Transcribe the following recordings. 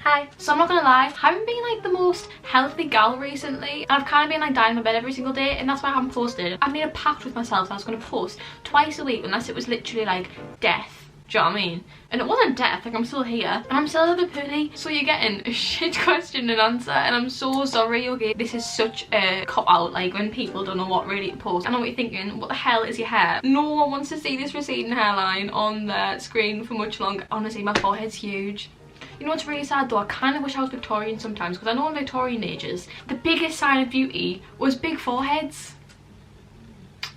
Hi. So I'm not gonna lie, I haven't been like the most healthy gal recently. I've kind of been like dying in my bed every single day, and that's why I haven't posted. I made a pact with myself that I was gonna post twice a week unless it was literally like death. Do you know what I mean? And it wasn't death, like I'm still here and I'm still a bit poorly. So you're getting a shit question and answer, and I'm so sorry, okay? This is such a cop out, like when people don't know what really to post. I know what you're thinking, what the hell is your hair? No one wants to see this receding hairline on the screen for much longer. Honestly, my forehead's huge. You know what's really sad though? I kind of wish I was Victorian sometimes, because I know in Victorian ages, the biggest sign of beauty was big foreheads.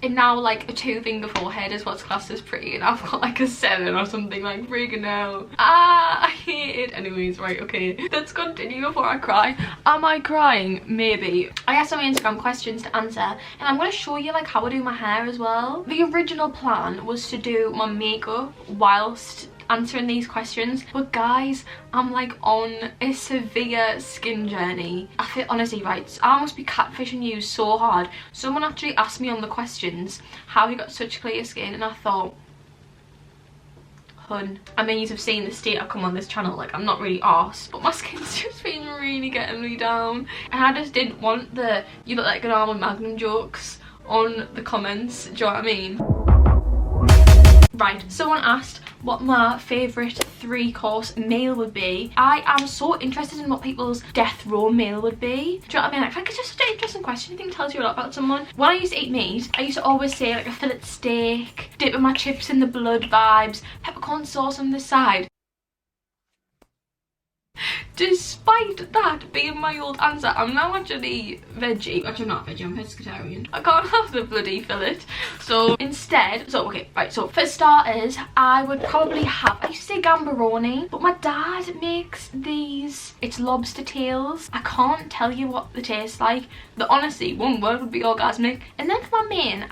And now like a 2-finger forehead is what's classed as pretty, and I've got like a 7 or something, like freaking out. Ah, I hate it. Anyways, right, okay, let's continue before I cry. Am I crying? Maybe. I asked some Instagram questions to answer, and I'm going to show you like how I do my hair as well. The original plan was to do my makeup whilst answering these questions, but guys, I'm like on a severe skin journey. I feel, honestly, right, I must be catfishing you so hard. Someone actually asked me on the questions how you got such clear skin, and I thought, hun, I mean, you've seen the state I've come on this channel, like I'm not really arsed, but my skin's just been really getting me down, and I just didn't want the "you look like an Armand Magnum" jokes on the comments. Do you know what I mean? Right, someone asked what my favourite 3-course meal would be. I am so interested in what people's death row meal would be. Do you know what I mean? Like, it's just such an interesting question. I think it tells you a lot about someone. When I used to eat meat, I used to always say like a fillet steak, dipping my chips in the blood vibes, peppercorn sauce on the side. Despite that being my old answer, I'm now actually veggie. Actually, I'm not veggie, I'm pescatarian. I can't have the bloody fillet. So instead, okay, right, so for starters, I would probably have, I used to say gambaroni, but my dad makes these, it's lobster tails. I can't tell you what they taste like. But honestly, one word would be orgasmic. And then for my main,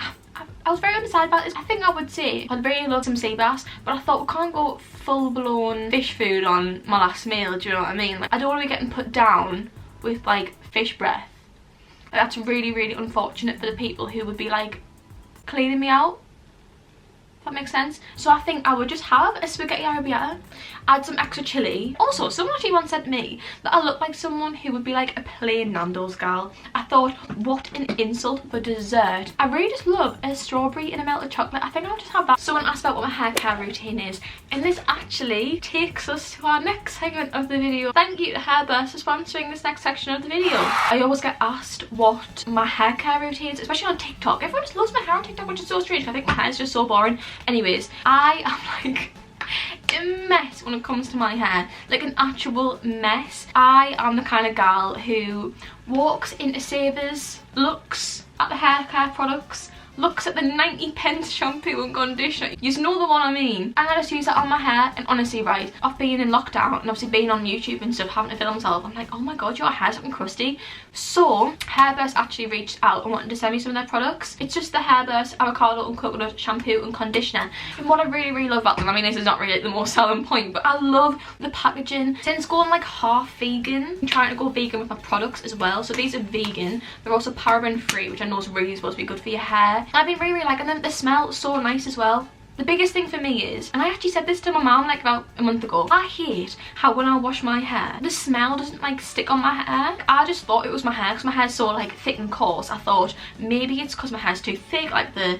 I was very undecided about this. I think I would say I'd really love some sea bass, but I thought we can't go full-blown fish food on my last meal, do you know what I mean? Like, I don't want to be getting put down with like fish breath. Like, that's really, really unfortunate for the people who would be like cleaning me out. If that makes sense. So I think I would just have a spaghetti arrabbiata, add some extra chilli. Also, someone actually once said to me that I look like someone who would be like a plain Nando's gal. I thought, what an insult for dessert. I really just love a strawberry and a melted chocolate. I think I'll just have that. Someone asked about what my hair care routine is, and this actually takes us to our next segment of the video. Thank you to Hairburst for sponsoring this next section of the video. I always get asked what my hair care routine is, especially on TikTok. Everyone just loves my hair on TikTok, which is so strange. I think my hair is just so boring. Anyways, I am like a mess when it comes to my hair, like an actual mess. I am the kind of gal who walks into Savers, looks at the hair care products, looks at the 90p shampoo and conditioner. You know the one I mean. And I just use that on my hair, and honestly, right, I've been in lockdown and obviously being on YouTube and stuff, having to film myself, I'm like, oh my god, your hair's looking crusty. So Hairburst actually reached out and wanted to send me some of their products. It's just the Hairburst avocado and coconut shampoo and conditioner. And what I really, really love about them, I mean, this is not really the most selling point, but I love the packaging. Since going like half vegan, I'm trying to go vegan with my products as well. So these are vegan. They're also paraben free, which I know is really supposed to be good for your hair. And I've been really, really liking them. They smell so nice as well. The biggest thing for me is, and I actually said this to my mom like about a month ago, I hate how when I wash my hair, the smell doesn't like stick on my hair. I just thought it was my hair because my hair's so like thick and coarse. I thought maybe it's because my hair's too thick, like the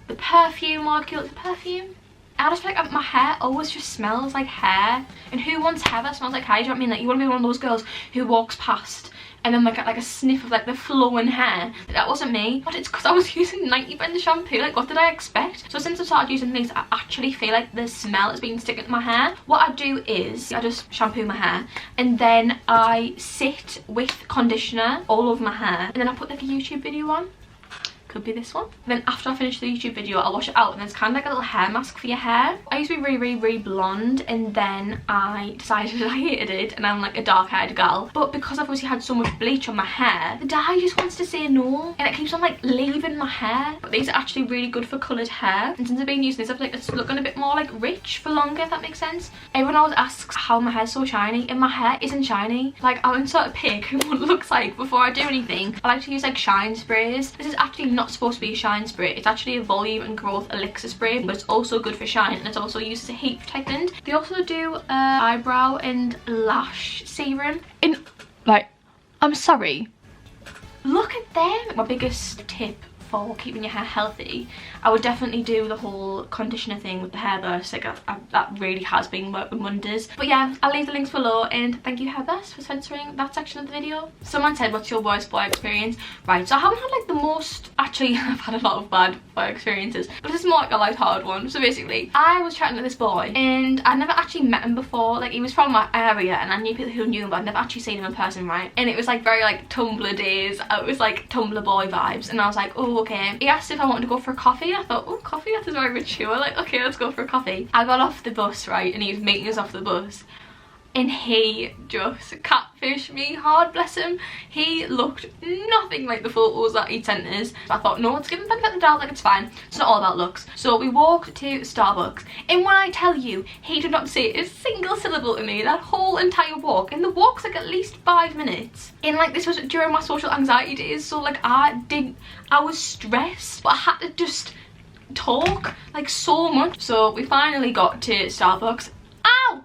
perfume molecule, the perfume. I just feel like my hair always just smells like hair, and who wants hair that smells like hair? Do you know what I mean? Like, you want to be one of those girls who walks past and then like a sniff of like the flowing hair. That wasn't me, but it's because I was using 90p shampoo. Like, what did I expect? So since I've started using these, I actually feel like the smell has been sticking to my hair. What I do is I just shampoo my hair, and then I sit with conditioner all over my hair, and then I put like a YouTube video on. Could be this one. Then after I finish the YouTube video, I'll wash it out, and it's kind of like a little hair mask for your hair. I used to be really, really, really blonde, and then I decided I hated it, and I'm like a dark-haired gal. But because I've obviously had so much bleach on my hair, the dye just wants to say no, and it keeps on like leaving my hair. But these are actually really good for coloured hair, and since I've been using this, I've like it's looking a bit more like rich for longer, if that makes sense. Everyone always asks how my hair's so shiny, and my hair isn't shiny. Like, I'll insert a pic of what it looks like before I do anything. I like to use like shine sprays. This is actually not not supposed to be a shine spray. It's actually a volume and growth elixir spray, but it's also good for shine, and it's also used as a heat protectant. They also do eyebrow and lash serum. And like, I'm sorry, look at them. My biggest tip for keeping your hair healthy, I would definitely do the whole conditioner thing with the Hairburst. Like that really has been working wonders. But yeah, I'll leave the links below, and thank you Hairburst for sponsoring that section of the video. Someone said, what's your worst boy experience? Right, so I haven't had like the most, actually I've had a lot of bad boy experiences, but this is more like a light-hearted one. So basically, I was chatting to this boy, and I'd never actually met him before. Like, he was from my area, and I knew people who knew him, but I'd never actually seen him in person, right? And it was like very like Tumblr days. It was like Tumblr boy vibes, and I was like, oh, okay. He asked if I wanted to go for a coffee. I thought, oh, coffee, that is very mature. Like, okay, let's go for a coffee. I got off the bus, right, and he was meeting us off the bus, and he just catfished me hard, bless him. He looked nothing like the photos that he'd sent us. So I thought, no, let's give him the benefit of the doubt, like, it's fine. It's not all about looks. So we walked to Starbucks, and when I tell you, he did not say a single syllable to me that whole entire walk. And the walk's like at least 5 minutes. And like, this was during my social anxiety days, so like I was stressed, but I had to just talk like so much. So we finally got to Starbucks. Ow!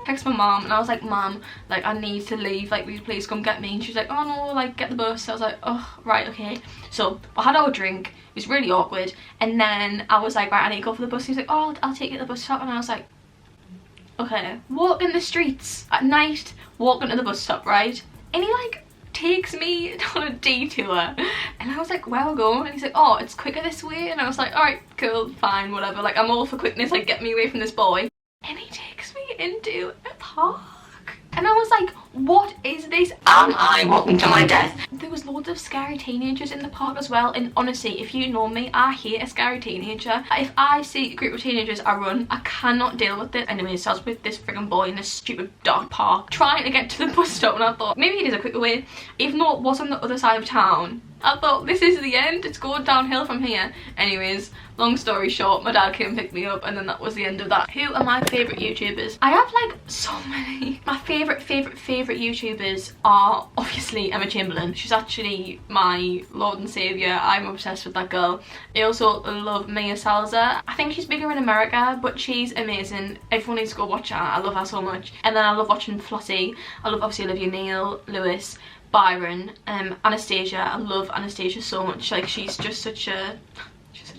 Text my mom, and I was like, Mom, like, I need to leave, like, will you please come get me? And she's like, oh no, like, get the bus. I was like, oh, right, okay. So I had our drink. It was really awkward, and then I was like, right, I need to go for the bus. He's like, oh, I'll take you to the bus stop. And I was like, okay. Walking the streets at night, walking to the bus stop, right? And he like takes me on a detour, and I was like, where are we going? And he's like, oh, it's quicker this way. And I was like, all right, cool, fine, whatever, like, I'm all for quickness, like, get me away from this boy. And he takes me into a park, and I was like, what is this? Am I walking to my death? There was loads of scary teenagers in the park as well, and honestly, if you know me, I hate a scary teenager. If I see a group of teenagers, I run. I cannot deal with it. Anyway, so I was with this friggin' boy in this stupid dark park trying to get to the bus stop, and I thought maybe it is a quicker way, even though it was on the other side of town. I thought, this is the end, it's going downhill from here. Anyways, long story short, my dad came and picked me up, and then that was the end of that. Who are my favourite YouTubers? I have like so many. My favourite YouTubers are obviously Emma Chamberlain. She's actually my lord and saviour. I'm obsessed with that girl. I also love Mia Salza. I think she's bigger in America, but she's amazing. Everyone needs to go watch her. I love her so much. And then I love watching Flossie. I love obviously Olivia Neal, Lewis, Byron, Anastasia. I love Anastasia so much. Like, she's just such an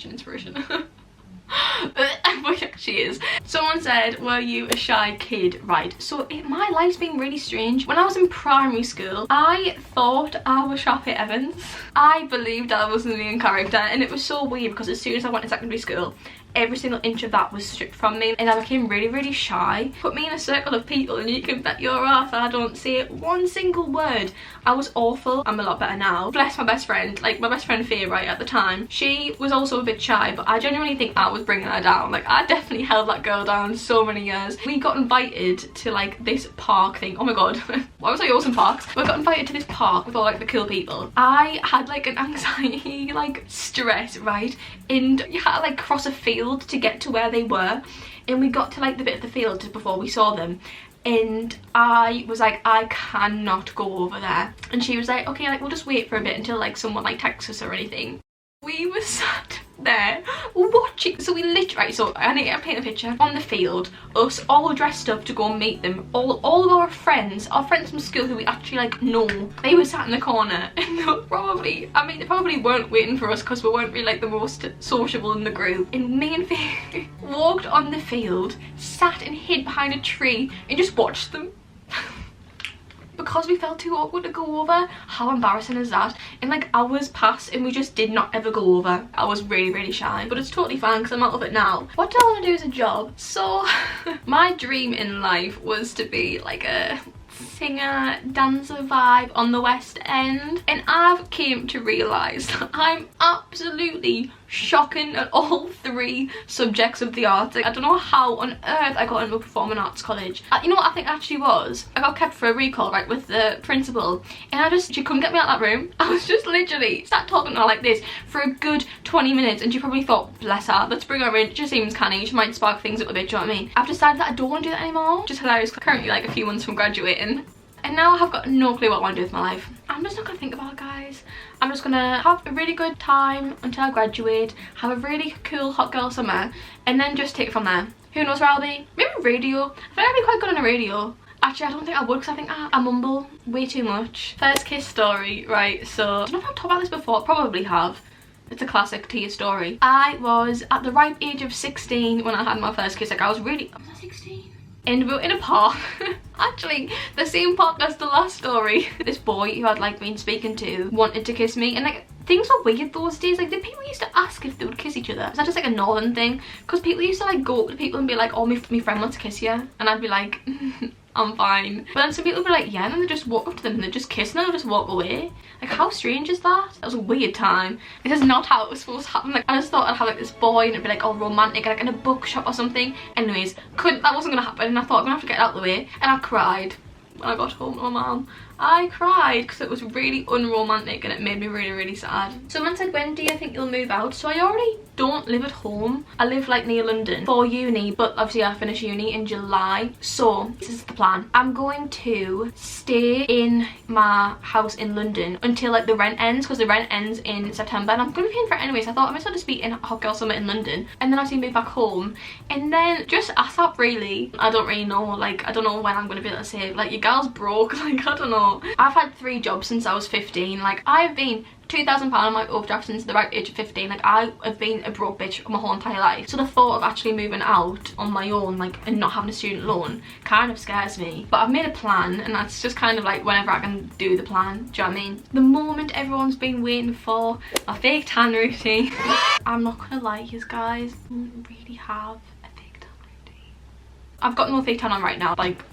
inspiration. But yeah, she is. Someone said, were you a shy kid? Right, so my life's been really strange. When I was in primary school, I thought I was Sharpay Evans. I believed I was the main character, and it was so weird because as soon as I went to secondary school, every single inch of that was stripped from me, and I became really, really shy. Put me in a circle of people and you can bet your ass I don't say one single word. I was awful. I'm a lot better now. Bless my best friend. Like, my best friend Faye, right, at the time, she was also a bit shy, but I genuinely think I was bringing her down. Like, I definitely held that girl down so many years. We got invited to like this park thing. Oh my god. Why was I always in parks? We got invited to this park with all like the cool people. I had like an anxiety, like stress, right? And you had to like cross a field to get to where they were, and we got to like the bit of the field just before we saw them, and I was like, I cannot go over there. And she was like, okay, like, we'll just wait for a bit until like someone like texts us or anything. We were sat there watching. So we literally, right, so I need to paint a picture. On the field, us all dressed up to go and meet them. All of our friends from school who we actually like know, they were sat in the corner, and they were probably, I mean, they probably weren't waiting for us because we weren't really like the most sociable in the group. And me and Faye walked on the field, sat and hid behind a tree and just watched them. Because we felt too awkward to go over. How embarrassing is that? And like, hours passed and we just did not ever go over. I was really, really shy, but it's totally fine because I'm out of it now. What do I want to do as a job? So my dream in life was to be like a singer, dancer vibe on the West End, and I've came to realise that I'm absolutely shocking at all three subjects of the arts. Like, I don't know how on earth I got into a performing arts college. You know what I think actually was? I got kept for a recall, right, with the principal, and she couldn't get me out of that room. I was just literally sat talking to her like this for a good 20 minutes, and she probably thought, bless her, let's bring her in, it just seems canny, she might spark things up a bit, do you know what I mean? I've decided that I don't want to do that anymore. Just hilarious, currently like a few months from graduating, and now I have got no clue what I want to do with my life. I'm just not gonna think about it, guys. I'm just gonna have a really good time until I graduate, have a really cool hot girl summer, and then just take it from there. Who knows where I'll be? Maybe radio. I think I'd be quite good on a radio. Actually, I don't think I would, because I think I mumble way too much. First kiss story, right? So, I don't know if I've talked about this before. Probably have. It's a classic tea story. I was at the ripe age of 16 when I had my first kiss. Like, was I 16? And we were in a park. Actually, the same park as the last story. This boy who I'd like been speaking to wanted to kiss me, and like, things were weird those days. Like, the people used to ask if they would kiss each other. Is that just like a northern thing? Because people used to like go up to people and be like, oh, my friend wants to kiss you. And I'd be like, I'm fine. But then some people would be like, yeah, and then they just walk up to them and they just kiss and then they'll just walk away. Like, how strange is that? That was a weird time. This is not how it was supposed to happen. Like, I just thought I'd have like this boy and it'd be like all romantic, like in a bookshop or something. Anyways, that wasn't gonna happen, and I thought I'm gonna have to get it out of the way. And I cried when I got home to my mum. I cried because it was really unromantic and it made me really, really sad. Someone said, when do you think you'll move out? So I already don't live at home. I live like near London for uni, but obviously I finish uni in July. So this is the plan. I'm going to stay in my house in London until like the rent ends, because the rent ends in September and I'm going to be paying for it anyways. I thought I might as well just be in a hot girl summer in London and then obviously move back home and then just ASAP really. I don't really know, like I don't know when I'm going to be able to save. Like, your girl's broke, like I don't know. I've had 3 jobs since I was 15. Like, I've been £2,000 on my overdraft since the right age of 15. Like, I have been a broke bitch my whole entire life. So the thought of actually moving out on my own, like, and not having a student loan kind of scares me. But I've made a plan, and that's just kind of like whenever I can do the plan. Do you know what I mean? The moment everyone's been waiting for, my fake tan routine. I'm not gonna lie, you guys, I don't really have a fake tan routine. I've got no fake tan on right now. Like,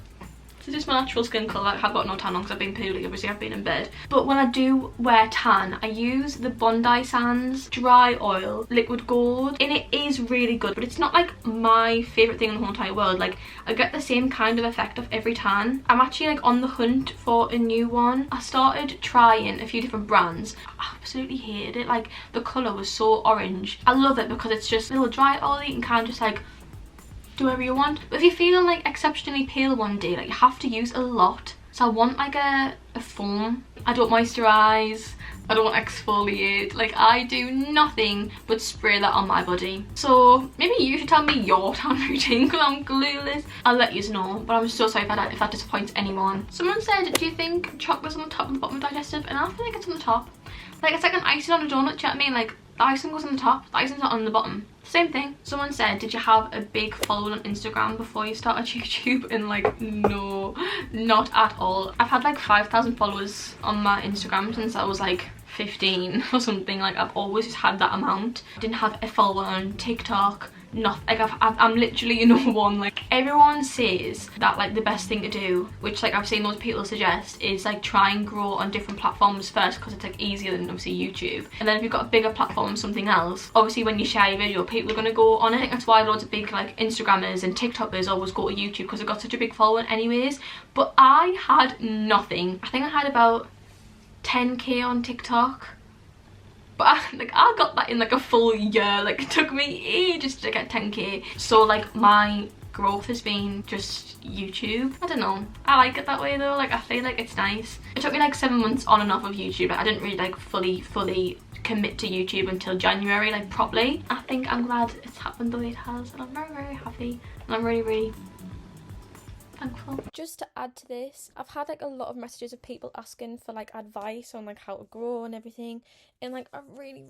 this is just my natural skin colour. Like, I've got no tan on because I've been poorly. Obviously, I've been in bed. But when I do wear tan, I use the Bondi Sands Dry Oil Liquid Gold. And it is really good, but it's not like my favourite thing in the whole entire world. Like, I get the same kind of effect of every tan. I'm actually like on the hunt for a new one. I started trying a few different brands. I absolutely hated it. Like, the colour was so orange. I love it because it's just a little dry oil. You can kind of just like do whatever you want. But if you're feeling like exceptionally pale one day, like, you have to use a lot. So I want like a foam. I don't moisturize, I don't exfoliate. Like, I do nothing but spray that on my body. So maybe you should tell me your tan routine because I'm clueless. I'll let you know, but I'm so sorry if that disappoints anyone. Someone said, do you think chocolate's on the top and the bottom of digestive? And I feel like it's on the top. Like, it's like an icing on a donut, do you know what I mean? Like, the icing goes on the top, the icing's not on the bottom. Same thing. Someone said, did you have a big following on Instagram before you started YouTube? And like, no, not at all. I've had like 5,000 followers on my Instagram since I was like 15 or something. Like, I've always just had that amount. Didn't have a follower on TikTok. Nothing. Like, I'm literally no one. Like, everyone says that like the best thing to do, which like I've seen those people suggest, is like try and grow on different platforms first, because it's like easier than obviously YouTube. And then if you've got a bigger platform, something else, obviously when you share your video, people are going to go on it. I think that's why loads of big like Instagrammers and TikTokers always go to YouTube, because they've got such a big following anyways. But I had nothing. I think I had about 10k on TikTok. But I got that in like a full year. Like, it took me ages to get 10k. So like my growth has been just YouTube. I don't know, I like it that way though. Like, I feel like it's nice. It took me like 7 months on and off of YouTube. Like, I didn't really like fully commit to YouTube until January, like properly. I think I'm glad it's happened the way it has, and I'm very, very happy, and I'm really, really thankful. Just to add to this, I've had like a lot of messages of people asking for like advice on like how to grow and everything, and like I really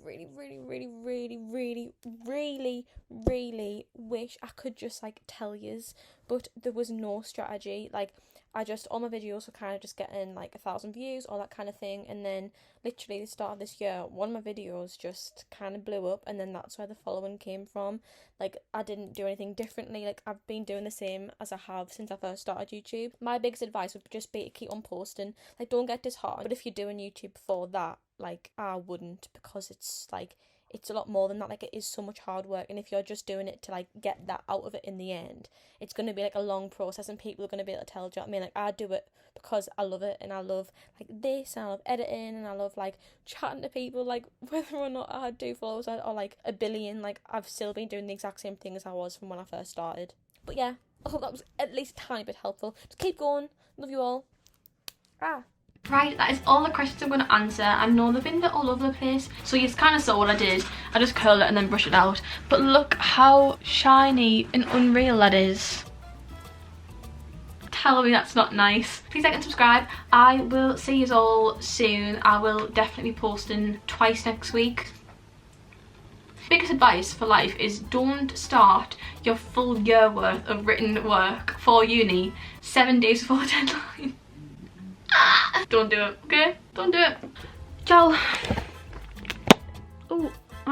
wish I could just like tell yous, but there was no strategy. Like, all my videos were kind of just getting like 1,000 views, all that kind of thing, and then literally the start of this year, one of my videos just kind of blew up, and then that's where the following came from. Like, I didn't do anything differently. Like, I've been doing the same as I have since I first started YouTube. My biggest advice would just be to keep on posting. Like, don't get disheartened. But if you're doing YouTube for that, like, I wouldn't, because it's like, it's a lot more than that. Like, it is so much hard work, and if you're just doing it to like get that out of it in the end, it's going to be like a long process, and people are going to be able to tell. Do you know what I mean? Like, I do it because I love it, and I love like this, and I love editing, and I love like chatting to people. Like, whether or not I do followers or like a billion, like, I've still been doing the exact same thing as I was from when I first started. But yeah, I hope that was at least a tiny bit helpful. Just keep going. Love you all. Right, that is all the questions I'm going to answer. I know they've been a bit all over the place, so you kind of saw what I did. I just curl it and then brush it out. But look how shiny and unreal that is. Tell me that's not nice. Please like and subscribe. I will see you all soon. I will definitely be posting twice next week. Biggest advice for life is don't start your full year worth of written work for uni 7 days before the deadline. Don't do it, okay? Don't do it. Ciao. Oh.